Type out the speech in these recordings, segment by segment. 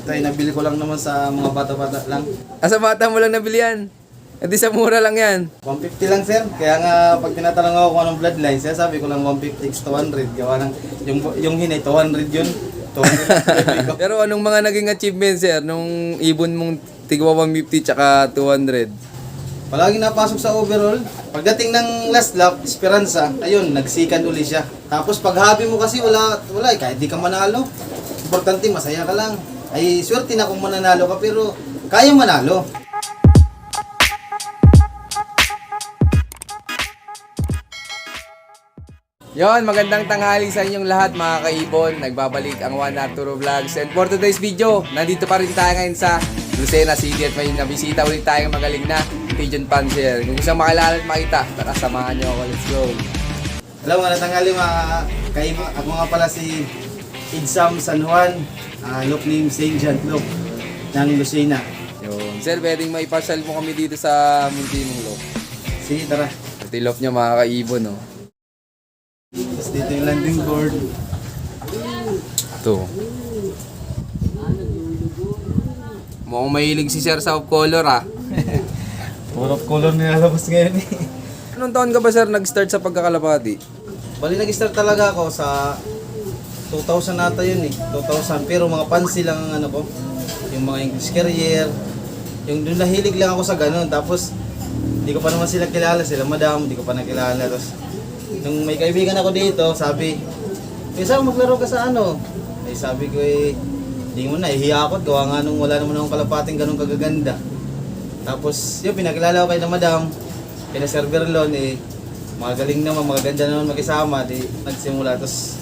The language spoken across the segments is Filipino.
Ito ay nabili ko lang naman sa mga bata-bata lang. Sa bata mo lang nabili yan. Hindi sa mura lang yan. 150 lang sir. Kaya nga pag tinatanong ako kung anong bloodline, siya sabi ko lang 150 to 200. Gawa ng yung hinay 200 yun. 200 ko. Pero anong mga naging achievements sir nung ibon mong tigwa 150 tsaka 200? Palagi napasok sa overall. Pagdating ng last lap, Esperanza, ayun, nagsikan uli siya. Tapos pag hobby mo kasi wala eh, kahit di ka manalo. Importante, masaya ka lang. Ay, swerte na kung mananalo ka, pero kaya manalo. Yon, magandang tanghali sa inyong lahat mga kaibon. Nagbabalik ang One Arturo Vlogs. And for today's video, nandito pa rin tayo ngayon sa Lucena City at may nabisita ulit tayong magaling na pigeon fancier. Kung isang makilala at makita, tara samahan nyo ako. Let's go! Hello mga tanghali mga kaibon. Ako nga pala si Idsam San Juan, look name St. John Look ng Lucena. Yun. Sir, pwedeng maipasyal mo kami dito sa Muntinong Loop. Sige, tara. Ito yung loop nyo mga kaibon, no? Tapos dito yung landing board. Ito. Mukhang mahilig si Sir sa off-color, ah. Full of color nilalabas ngayon eh. Anong taon ka ba, Sir, nag-start sa pagkakalapati? Bali nag-start talaga ako sa 2000 nata yun eh. 2000. Pero mga pansi lang ang ano ko. Yung mga English Carrier. Yung doon nahilig lang ako sa ganun. Tapos, hindi ko pa naman sila kilala. Sila madam, hindi ko pa nakilala. Tapos, nung may kaibigan ako dito, sabi, saan maglaro ka sa ano? Eh sabi ko eh, hindi mo na, ihiya ako. Gawa nga nung wala naman akong kalapating ganun kagaganda. Tapos, yun, pinakilala ko kay na madam. Kina Sir Berlon eh, magaling naman, magaganda naman mag-isama. Di nagsimula. Tapos,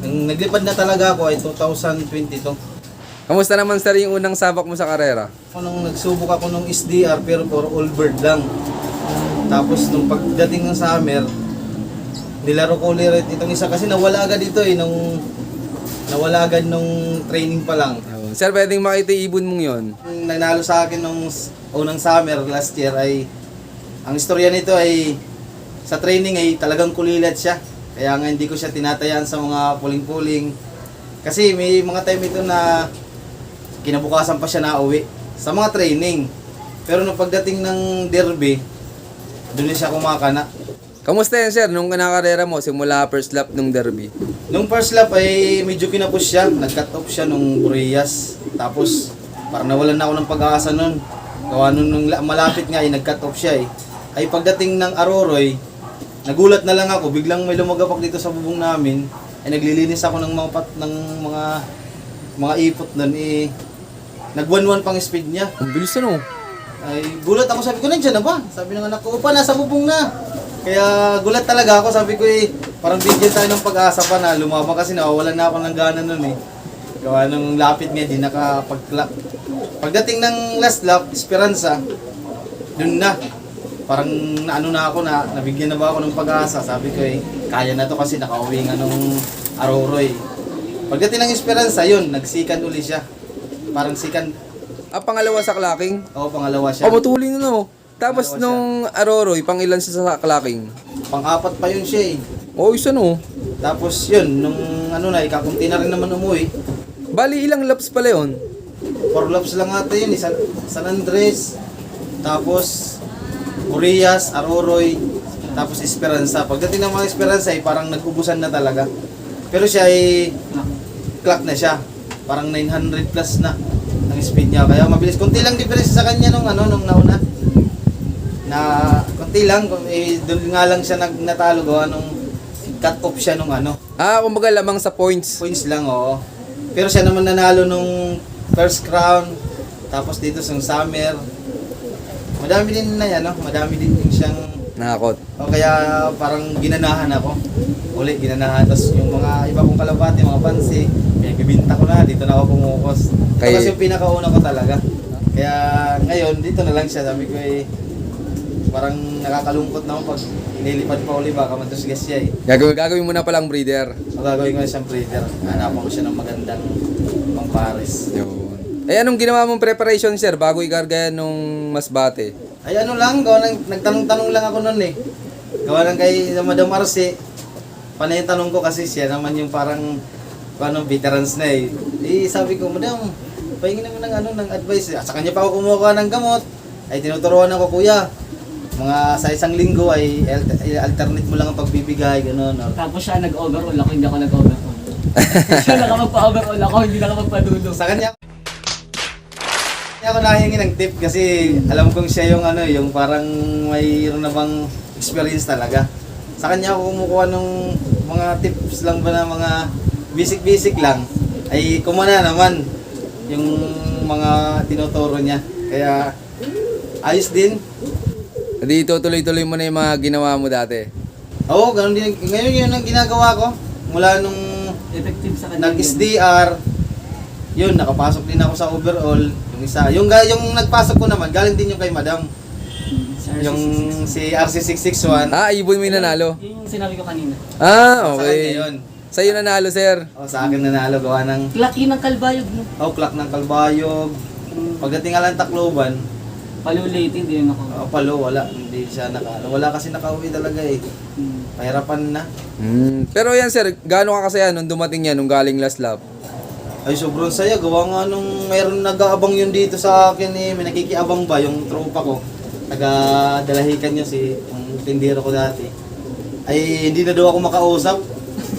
nung naglipad na talaga ako ay 2022. Kamusta naman, Sir, yung unang sabak mo sa karera? Nung nagsubok ako nung SDR pero for all bird lang. Tapos nung pagdating ng summer, nilaro ko ulit itong isa kasi nawala agad ito eh, nawala agad nung training pa lang. Sir, pwedeng makita yung ibon mong yon. Nung nanalo sa akin nung unang summer last year ay, ang istorya nito ay, sa training ay talagang kulilat siya. Kaya nga hindi ko siya tinatayan sa mga puling-puling. Kasi may mga time ito na kinabukasan pa siya na uwi sa mga training. Pero nung pagdating ng derby, doon siya kumakana. Kamusta yan, Sir, nung kanakarera mo simula first lap nung derby? Nung first lap ay medyo kinapos siya, nag-cut off siya nung Boreas. Tapos parang nawalan na ako ng pag-asa nun. Gawa nung malapit nga ay nag-cut off siya eh. Ay pagdating ng Aroroy, nagulat na lang ako, biglang may lumagapak dito sa bubong namin. Ay naglilinis ako ng mga ipot nun eh. Nag-1-1 pang speed niya. Ang bilis ano? Ay gulat ako, sabi ko nandiyan na ba? Sabi ng anak ko, upa nasa bubong na. Kaya gulat talaga ako, sabi ko eh, parang bigyan tayo ng pag-asa pa na lumabang kasi nawawalan na ako ng gana nun eh. Gawa nung lapit nga, di nakapag-clap. Pagdating ng last lap, Esperanza, dun na. Parang naano na ako na, nabigyan na ba ako ng pag-asa. Sabi ko eh, kaya na to kasi nakauwi nga nung Aroroy. Pagdating ng Esperanza, yun, nagsikan uli siya. Parang sikan. Pangalawa sa clacking? Oo, pangalawa siya. Matuloy na no. Tapos nung Aroroy, pang ilan siya sa clacking? Pang-apat pa yun siya eh. Isa no. Tapos yun, nung ano na, ikakunti na rin naman umuwi. Bali, ilang laps pala yun? 4 laps lang ata yun, San Andres, tapos Boreas, Aroroy, tapos Esperanza. Pagdating ng mga Esperanza ay parang nag-ubusan na talaga. Pero siya ay clock na siya. Parang 900 plus na ang speed niya. Kaya mabilis. Kunti lang difference sa kanya nung nauna. Na kunti lang, doon nga lang siya natalo gawa nung cut off siya nung Kumbaga lamang sa points. points lang, oo. Pero siya naman nanalo nung first crown, tapos dito sa summer. Madami din na yan, madami din siyang Nakakot. o kaya parang ginanahan ako. Uli, ginanahan. Tapos yung mga iba kong kalapati, mga pansi, bibinta ko na, dito na ako pumukos. Ito kasi yung pinakauna ko talaga. Kaya ngayon, dito na lang siya. Sabi ko eh, parang nakakalungkot naman pag inilipad pa uli, baka matusgas siya eh. Gagawin mo na palang breeder. So gagawin ko na siyang breeder. Hanapan ko siya ng magandang pang pares. Yun. Anong ginawa mong preparation, Sir, bago ikarga yan nung masbate? Ay lang, nagtanong-tanong lang ako noon eh. Gawa lang kay Madam Arce. Panay yung tanong ko kasi siya naman yung parang veterans na eh. Eh sabi ko, Madam, pahingi naman ng ano, ng advice. Sa kanya pa ako kumuha ng gamot. Ay tinuturuan ako, kuya. Mga sa isang linggo ay alternate mo lang ang pagbibigay, gano'n. Or, Tapos siya nag-overall ako, hindi ako nag-overall. Siya nakapagpa-overall ako, hindi nakapagpadulo. sa kanya ako nahingi ng tip kasi alam kong siya yung ano, yung parang mayroon na bang experience talaga. Sa kanya ako kumukuha ng mga tips lang ba na mga basic lang. Ay kumana naman yung mga tinuturo niya. Kaya ayos din. Hindi tuloy-tuloy mo na yung mga ginawa mo dati. Oo, ganun din. Ngayon yun ang ginagawa ko. Mula nung Effective sa kanya. nag-SDR, yun, nakapasok din ako sa overall. Yung isa, yung nagpasok ko naman, galing din yung kay madam. Yung si RC661. Ah, ibon mo yung nanalo. Yung sinabi ko kanina. Ah, Sa kanya okay. yun. Sa'yo nanalo, sir. O, sa akin nanalo, gawa ng Laki ng kalbayog, no? clock ng Kalbayog. Pagdating nga lang Tacloban, Palulate, hindi rin ako. palo, wala. Hindi siya wala kasi nakauwi talaga eh. Pahirapan na. Pero yan, sir, gaano ka kasaya nung dumating yan, nung galing last lap? Ay, sobrang saya. Gawa nga nung mayroon nag-aabang yun dito sa akin eh. May nakikiabang ba yung tropa ko. Taga-dalahikan niya yung tindero ko dati. Ay, hindi na daw ako makausap.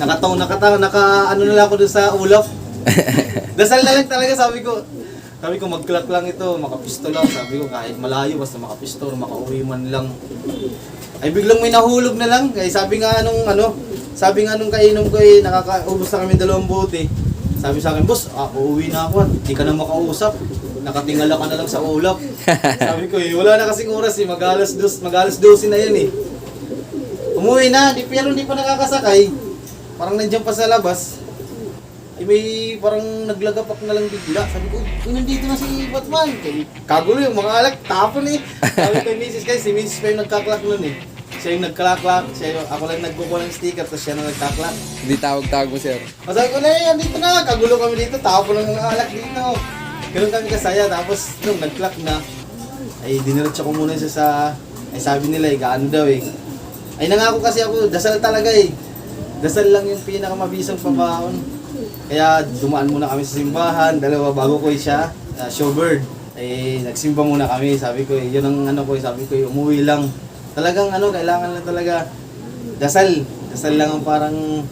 Ano na lang ako dun sa ulap. Dasal na lang talaga, sabi ko. Sabi ko, mag-clock lang ito, makapisto lang. Sabi ko, kahit malayo, basta makapisto, makauwi man lang. Ay, biglang may nahulog na lang. Ay, sabi nga nung kainom ko eh, nakakaubos na kami 2 bote. Sabi sa akin, boss, uuwi na ako. Hindi ka na makausap. Nakatingala ka na lang sa ulap. Sabi ko, wala na kasing oras eh. Mag-alas 12 na yan eh. Umuwi na, pero hindi pa nakakasakay. Parang nandiyan pa sa labas. May parang naglagapak na lang bigla. Sabi ko, nandito na si Batman. Kagulo yung mga alak, tapon eh. Sabi ko, si Mrs. pa yung nagkaklak nun eh. Siya yung nagkaklak, ako lang nagkukuha ng sticker, tapos siya na nagkaklak. Hindi tawag-tawag mo, sir. Sabi ko na dito na, kagulo kami dito, tapon lang mga alak dito. Ganun kami kasaya, tapos nung nag-clock na, ay diniretso ko muna siya ay sabi nila gaano daw eh. Ay nangako kasi ako, dasal talaga eh. Dasal lang yung pinakamabisang pabaon. Kaya dumaan muna kami sa simbahan, dalawa bago ko siya, showbird. Ay nagsimba muna kami, sabi ko yun ang sabi ko umuwi lang. Talagang kailangan lang talaga dasal lang ang parang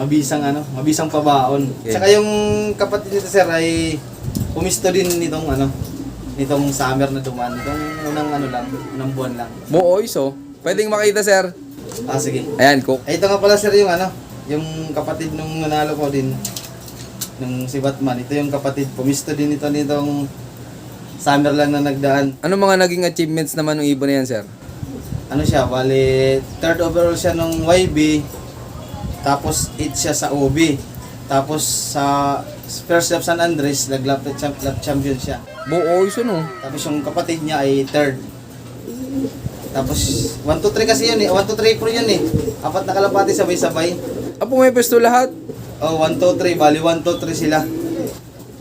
mabisang pabaon. Okay. Saka yung kapatid nito sir ay pumisto din nitong summer na dumaan, itong unang buwan lang. Buoys, oh. Pwedeng makita, sir. Ah sige. Ayan, cook. Ay, ito nga pala sir yung kapatid nung nanalo ko din, nung si Batman. Ito yung kapatid, pumisto din nitong summer lang na nagdaan. Ano mga naging achievements naman ng ibon na yan, sir? Siya, bali, 3rd overall siya nung YB, tapos 8 siya sa OB. Tapos sa first lap San Andres, lap champion siya. Buoys, ano? Tapos yung kapatid niya ay 3rd. Tapos 1, 2, 3 kasi yun eh. 1, 2, 3 pro yun eh. 4 na kalapati sabay-sabay. Apo, may pesto lahat. Oh, 1, 2, 3. Bali, 1, 2, 3 sila.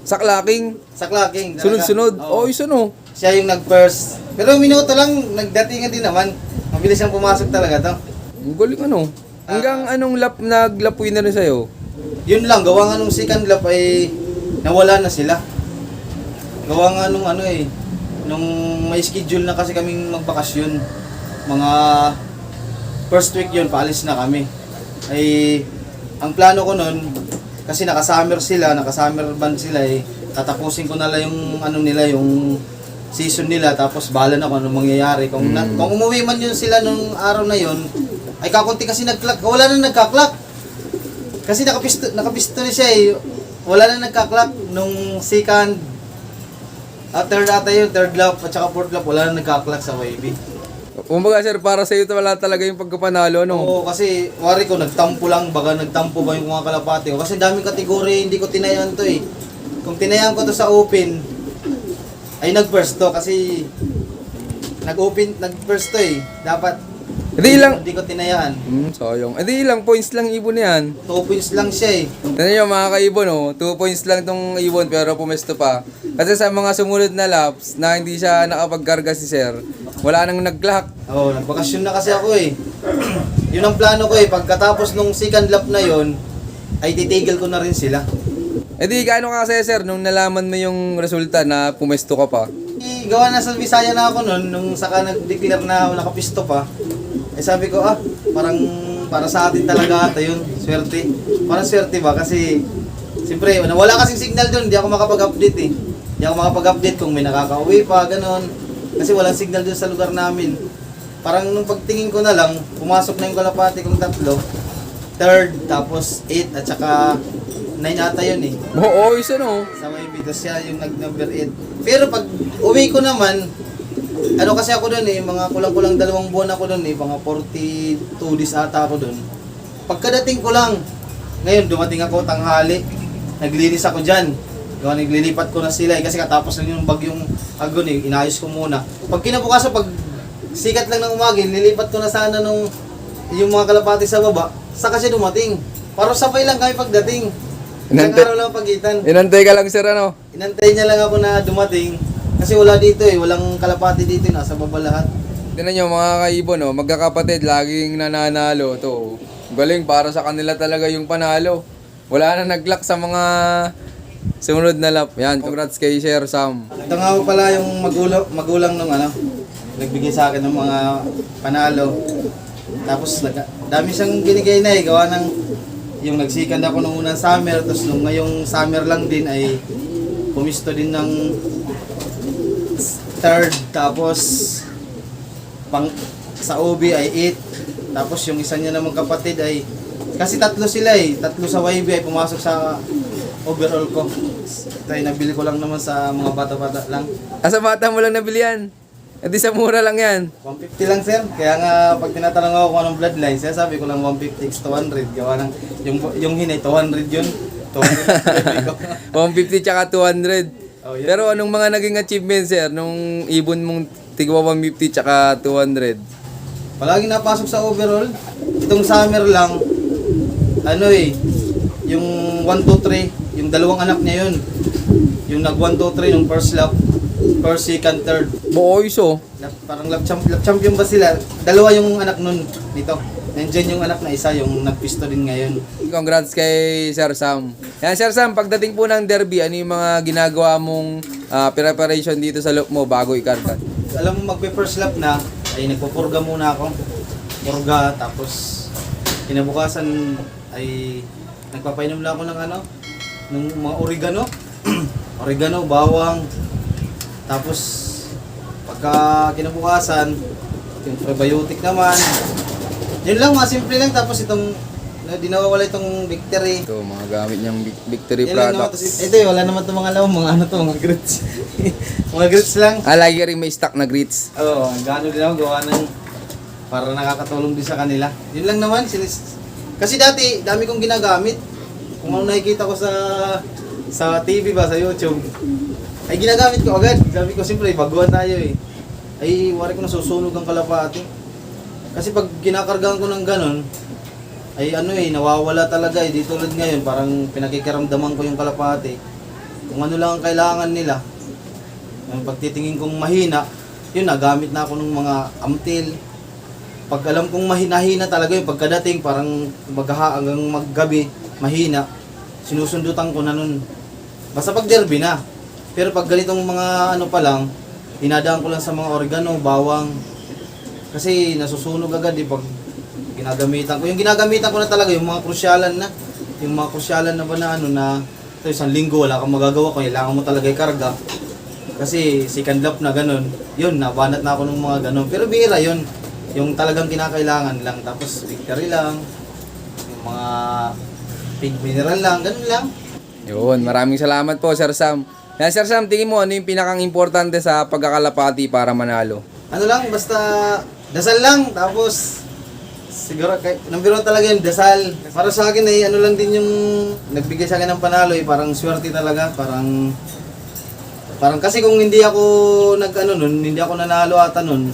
Sa clacking. Sa clacking. Sunod-sunod. Oo. Buoys, ano? Siya yung nag-first. Pero minuto lang, nagdatingan din naman. Mabilis siyang pumasok talaga to. Ang galing, ano? Hanggang anong lap naglapuin na rin sa'yo? Yun lang, gawa nga nung second lap ay nawala na sila. Gawa nga nung nung may schedule na kasi kaming magbakasyon. Mga first week yun, paalis na kami. Ay, ang plano ko nun, kasi naka-summer band sila tatapusin ko na lang yung yung season nila, tapos bahala na kung anong mangyayari. Kung umuwi man yun sila nung araw na yun, ay kakunti kasi nag-clock, wala na nagka-clock. Kasi nakapisto na siya eh. Wala na nagka-clock nung second, third lap at saka fourth lap, wala na nagka-clock sa YB. Kumbaga, sir, para sa'yo ito wala talaga yung pagkapanalo, no? Oo, kasi wari ko nagtampo ba yung mga kalapati ko. Kasi daming kategory, hindi ko tinayan to eh. Kung tinayan ko to sa open, ay nag-first to kasi nag-first to eh. Dapat hindi ko tinayaan. Sayang. Ilang points lang ibon na yan. 2 points lang siya eh. Tignan nyo mga kaibon, oh. 2 points lang tong ibon pero pumesto pa. Kasi sa mga sumunod na laps na hindi siya nakapagkarga si sir, wala nang nag-clock. Oo, nagbakasyon na kasi ako eh. Yun ang plano ko eh. Pagkatapos nung second lap na yon, ay titigil ko na rin sila. Eh di, gaano ka kasi, sir, nung nalaman mo yung resulta na pumesto ka pa? Gawa na sa Bisaya na ako noon, nung saka nag-declare na nakapisto pa, eh sabi ko, parang para sa atin talaga ata yun, swerte. Parang swerte ba? Kasi, siyempre, wala kasing signal doon, hindi ako makapag-update eh. Hindi ako makapag-update kung may nakakauwi pa, ganon. Kasi walang signal doon sa lugar namin. Parang nung pagtingin ko na lang, pumasok na yung kalapati kong tatlo, third, tapos 8, at saka 9 ata yun eh. Oo, isa no. Sa may bitas siya yung nag-number 8. Pero pag uwi ko naman, ano kasi ako doon eh, mga kulang-kulang 2 buwan ako doon eh, mga 42 days ata ako doon. Pagkadating ko lang, ngayon dumating ako tanghali, naglinis ako dyan. Naglilipat ko na sila eh, kasi katapos lang yung bagyong agon eh, inayos ko muna. Pag kinabukasan, pag sikat lang ng umaga, nilipat ko na sana nung yung mga kalapati sa baba, saka siya dumating. Para sabay lang kami pagdating. Isang araw lang pagitan. Inantay ka lang, sir, ano? Inantay niya lang ako na dumating. Kasi wala dito eh, walang kalapati dito, nasa baba lahat. Tignan nyo mga kaibon, no? Magkakapatid, laging nananalo to. Galing, para sa kanila talaga yung panalo. Wala na nag-lock sa mga sumunod na lap. Yan, congrats kay Sir Sam. Ito nga pala yung magulang nung nagbigay sa akin ng mga panalo. Tapos dami siyang binigay na eh, gawa ng yung nagsikan ako nung unang summer, tapos nung ngayong summer lang din ay pumisto din ng third, tapos pang sa OB ay 8, tapos yung isa niya namang kapatid ay, kasi tatlo sila eh, tatlo sa YB ay pumasok sa overall ko. Tayo nabili ko lang naman sa mga bata-bata lang. Asa bata mo lang nabili yan? E di sa mura lang yan. 150 lang sir, kaya nga pag tinatanong ako kung anong bloodline, siya sabi ko lang 150 x 200, gawa ng yung hinay 200 yun, 200 ko. 150 tsaka 200. Oh, yun. Pero anong mga naging achievements, sir, nung ibon mong tigwa 150 tsaka 200? Palagi napasok sa overall. Itong summer lang, yung 1, 2, 3, yung dalawang anak niya yun. Yung nag 1, 2, 3 nung first lap, first, second, third. Boys, oh. Parang lap champion ba sila? Dalawa yung anak nun dito. Nandiyan yung anak na isa, yung nagpisto din ngayon. Congrats kay Sir Sam. Yan, Sir Sam, pagdating po ng derby, ano yung mga ginagawa mong preparation dito sa loop mo bago ikarga? Alam mo, magpe-first lap na, ay nagpupurga muna ako. Purga, tapos kinabukasan ay nagpapainom lang ako ng ng mga oregano. Oregano, bawang. Tapos pagka kinabukasan, yung probiotic naman. Yun lang, mga simple lang. Tapos itong, di nawawala itong victory. Ito, mga gamit niyang victory Yan lang naman. products. Ito wala naman itong mga lawan, mga grits. Mga grits lang. Lagi rin may stock na grits. Oo, gano'n din ako gawa ng para nakakatulong din sa kanila. Yun lang naman. Kasi dati, dami kong ginagamit. Kung ano nakikita ko sa TV ba, sa YouTube, ay ginagamit ko agad. Sabi ko, siyempre, baguhan tayo eh. Ay, wari ko nasusunog ang kalapati. Kasi pag kinakargahan ko ng ganon, ay nawawala talaga eh. Di tulad ngayon, parang pinakikiramdaman ko yung kalapati. Kung ano lang ang kailangan nila. Yung pagtitingin kong mahina, yun, nagamit na ako ng mga amtil. Pag alam kong mahina talaga yung pagkadating, parang hanggang maggabi, mahina, sinusundutan ko na nun. Basta pag derby na. Pero pag ganitong mga pa lang, dinadaan ko lang sa mga oregano, bawang. Kasi nasusunog agad pag ginagamitan ko. Yung ginagamitan ko na talaga, yung mga krusyalan na. Yung mga krusyalan na ba na ito, isang linggo, wala kang magagawa, kailangan mo talaga ikarga. Kasi second lap na ganun, yun, nabanat na ako ng mga ganun. Pero bihira yun, yung talagang kinakailangan lang. Tapos victory lang, yung mga pig mineral lang, ganun lang. Yun, maraming salamat po, Sir Sam. Yan, Sir Sam, tingin mo, ano yung pinakang importante sa pagkakalapati para manalo? Ano lang, basta dasal lang, tapos siguro, number 1 talaga yung dasal. Para sa akin ay ano lang din yung nagbigay sa akin ng panalo, parang swerte talaga, parang kasi kung hindi ako hindi ako nanalo ata nun,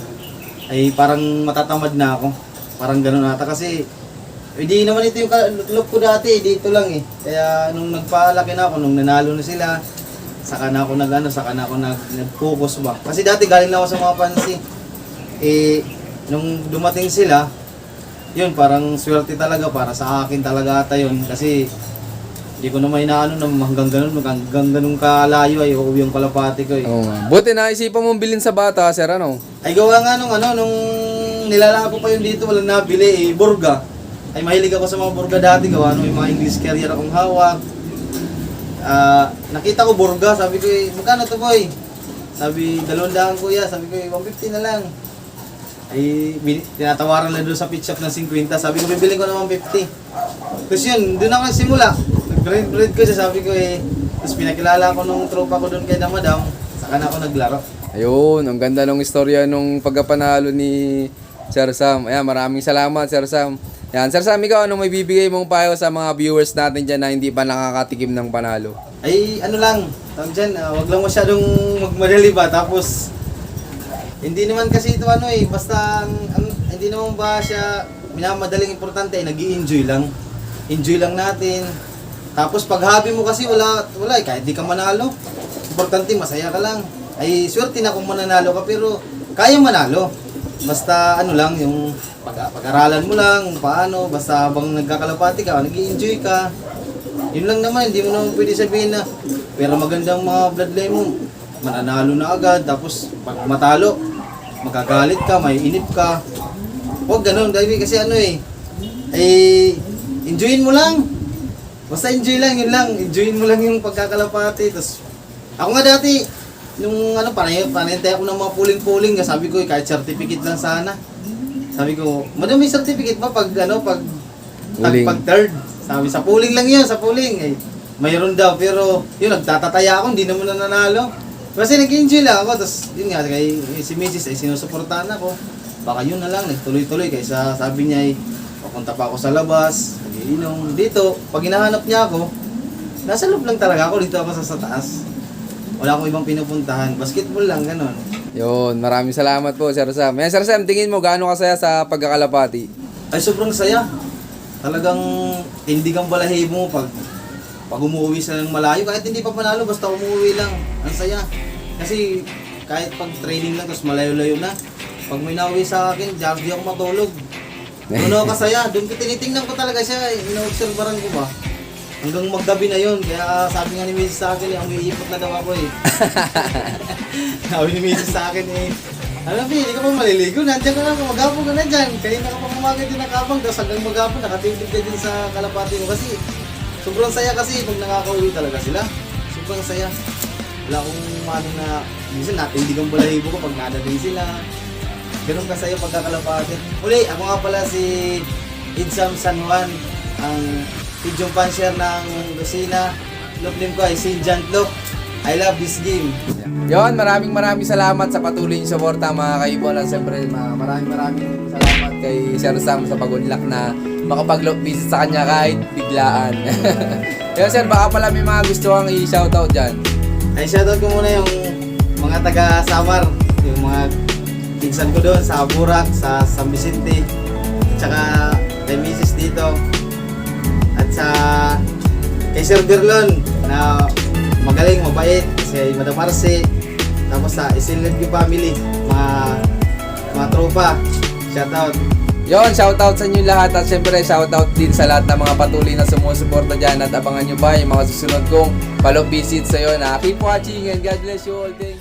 ay parang matatamad na ako. Parang gano'n ata kasi hindi naman ito yung look ko dati, dito lang eh. Kaya nung nagpalaki na ako, nung nanalo na sila, saka na ako nag-focus ba. Kasi dati galing na ako sa mga pansi. Nung dumating sila, yun, parang swerte talaga para sa akin talaga ata yun. Kasi Hindi ko na may inaano na hanggang ganun kalayo ay uuwi yung kalapati ko eh. Oo nga. Buti na isipan mong bilhin sa bata, sir, ano? Ay gawa nga nung nilalako pa yun dito, walang nabili eh, burga. Ay mahilig ako sa mga burga dati, gawa nung yung mga English carrier akong hawak. Nakita ko burga, sabi ko eh, magkano to boy? Sabi, 200 kuya, sabi ko eh, 150 na lang. Ay, tinatawaran lang doon sa pit shop ng 50, sabi ko bibili ko ng 150. Tapos yun, doon ako nagsimula. Nag-breed ko siya, sabi ko eh. Tapos pinakilala ko nung tropa ko doon kay Damadam, saka na ako naglaro. Ayun, ang ganda ng istorya nung pagkapanalo ni Sir Sam. Ayan, maraming salamat, Sir Sam. Ayan, Sir Sam, ikaw, ano may bibigay mong payo sa mga viewers natin dyan na hindi pa nakakatikim ng panalo? Ay, ano lang, tawag dyan, wag lang masyadong magmadali ba, tapos hindi naman kasi ito ano eh, basta hindi naman ba siya minamadaling importante, nag-i-enjoy lang. Enjoy lang natin. Tapos pag hobby mo kasi wala eh, kahit di ka manalo. Importante masaya ka lang. Ay swerte na kung mananalo ka pero kaya manalo. Basta ano lang yung pag-aralan mo lang, paano, basta habang nagkakalapati ka, nag-i-enjoy ka. Yun lang naman, hindi mo naman pwede sabihin na pero magandang mga bloodline mo, mananalo na agad, tapos pag matalo, magagalit ka, may inip ka. Huwag ganun, dahil kasi ano eh, enjoyin mo lang. Basta enjoy lang, yun lang. Enjoyin mo lang yung pagkakalapati. Tapos, ako nga dati, nung ano, panintay ako ng mga puling-puling, sabi ko kahit certificate lang sana. Sabi ko, madam may certificate ba pag third? Sabi, sa puling lang yun, sa puling. Eh, mayroon daw, pero yun, nagtatataya ako, hindi naman nanalo. Kasi nag-enjoy lang ako, tapos yun nga, kay si Mrs. ay sinusuportahan ako. Baka yun na lang, nagtuloy-tuloy, kaysa sabi niya ay, papunta pa ako sa labas, nagiinom. Dito, pag hinahanap niya ako, nasa loob lang talaga ako, dito ako sa taas. Wala akong ibang pinupuntahan, basketball lang, ganun. Yun, maraming salamat po, Sir Sam. Ayan, Sir Sam, tingin mo, gaano kasaya sa pagkakalapati? Ay, sobrang saya. Talagang hindi kang balahibo mo pag umuwi sa ng malayo, kahit hindi pa panalo, basta umuwi lang. Ang saya. Kasi kahit pag training lang, tapos malayo-layo na, pag may nauwi sa akin, di ako matulog. Ano kasaya, doon ko tinitingnan ko talaga siya, ina-obserbaran ko ba. Hanggang maggabi na yun, kaya sabi nga ni Mrs. sa akin, ang umiipot na daw ako eh. Sabi ni Mrs. sa akin eh, alam mo, hindi ka pa maliligo, nandiyan ka na, magapon ka na dyan. Kanina ka pa kumagay din nakabang, tapos hanggang magapon, nakatipid ka din sa kalapati mo. Kasi sobrang saya kasi pag nakakauwi talaga sila. Sobrang saya. Wala akong mano na, minsan natindigang balahibo ko pag nadating sila. Ganun kasaya pagkakalapati. Uli, ako nga pala si Idsam San Juan, ang pigeon puncher ng Lucena. Look name ko ay si Jan Look. I love this game. Yon, maraming salamat sa patuloy niyong suporta mga kaibon. At siyempre, maraming salamat kay Sir Sam sa pag-unlock na makapag-lock visit sa kanya kahit biglaan. Yon, sir, baka pala may mga gusto kang i-shoutout dyan. Ay, shoutout ko muna yung mga taga-Samar, yung mga pinsan ko doon sa Burak, sa San Vicente, at saka kay Mrs. dito, at sa kay Sir Berlon na magaling, mabait, si Madam Marce, tapos sa Isilid family, mga tropa, shoutout. Yon, shoutout sa inyo lahat at syempre shoutout din sa lahat ng mga patuloy na sumusuporta dyan at abangan nyo pa yung mga susunod kong follow visit sa iyo na keep watching and God bless you all. Thank you.